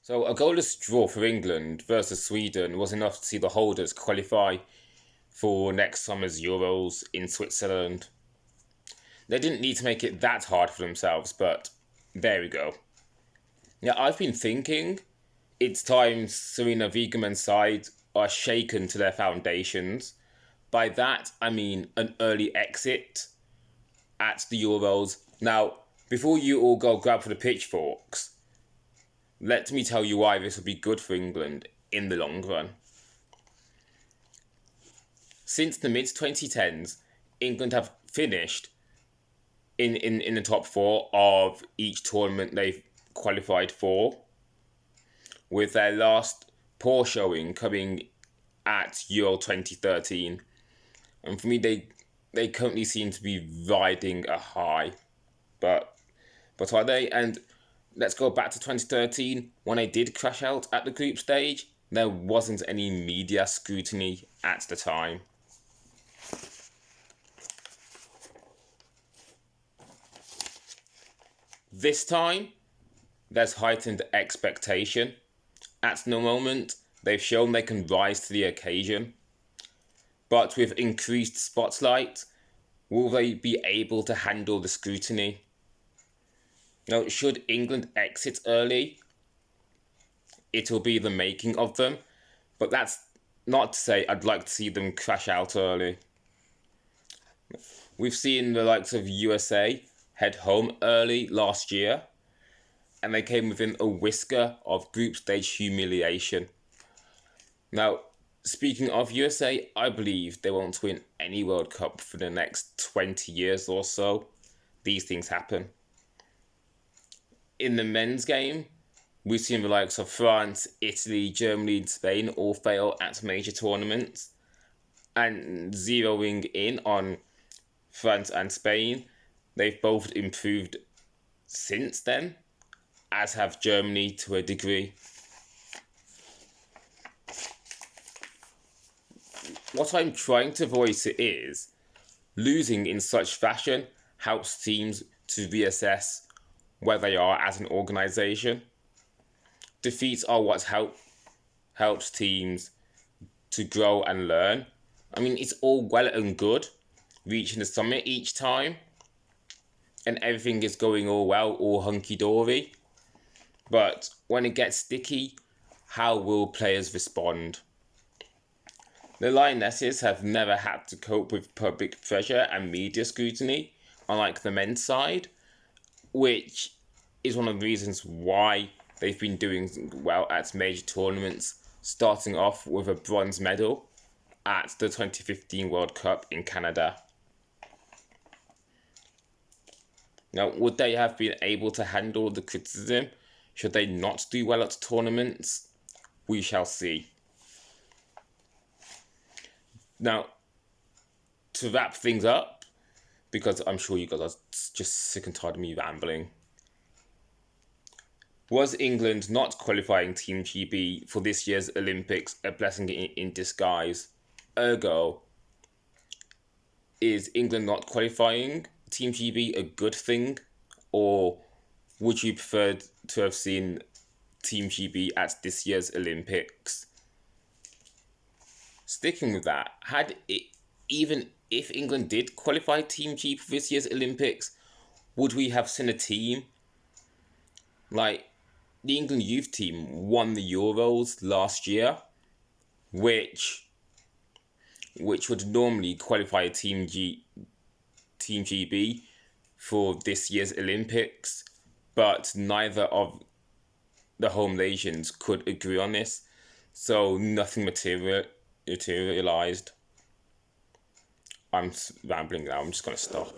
So a goalless draw for England versus Sweden was enough to see the holders qualify for next summer's Euros in Switzerland. They didn't need to make it that hard for themselves, but there we go. Now, I've been thinking it's time Serena Wiegmann's side are shaken to their foundations. By that, I mean an early exit at the Euros. Now, before you all go grab for the pitchforks, let me tell you why this would be good for England in the long run. Since the mid-2010s, England have finished in the top four of each tournament they've qualified for, with their last poor showing coming at Euro 2013. And for me, they currently seem to be riding a high. But are they? And let's go back to 2013, when they did crash out at the group stage. There wasn't any media scrutiny at the time. This time, there's heightened expectation. At the moment, they've shown they can rise to the occasion. But with increased spotlight, will they be able to handle the scrutiny? Now, should England exit early, it'll be the making of them. But that's not to say I'd like to see them crash out early. We've seen the likes of USA head home early last year, and they came within a whisker of group stage humiliation. Now, speaking of USA, I believe they won't win any World Cup for the next 20 years or so. These things happen. In the men's game, we've seen the likes of France, Italy, Germany, and Spain all fail at major tournaments. And zeroing in on France and Spain, they've both improved since then, as have Germany to a degree. What I'm trying to voice is, losing in such fashion helps teams to reassess where they are as an organisation. Defeats are what helps teams to grow and learn. I mean, it's all well and good reaching the summit each time, and everything is going all well, all hunky-dory. But when it gets sticky, how will players respond? The Lionesses have never had to cope with public pressure and media scrutiny, unlike the men's side, which is one of the reasons why they've been doing well at major tournaments, starting off with a bronze medal at the 2015 World Cup in Canada. Now, would they have been able to handle the criticism should they not do well at tournaments? We shall see. Now, to wrap things up, because I'm sure you guys are just sick and tired of me rambling, was England not qualifying Team GB for this year's Olympics a blessing in disguise? Ergo, is England not qualifying Team GB a good thing? Or would you prefer to have seen Team GB at this year's Olympics? Sticking with that, even if England did qualify Team GB for this year's Olympics, would we have seen a team like the England youth team won the Euros last year, which would normally qualify Team GB for this year's Olympics, but neither of the home nations could agree on this, so nothing materialized. I'm rambling now, I'm just going to stop.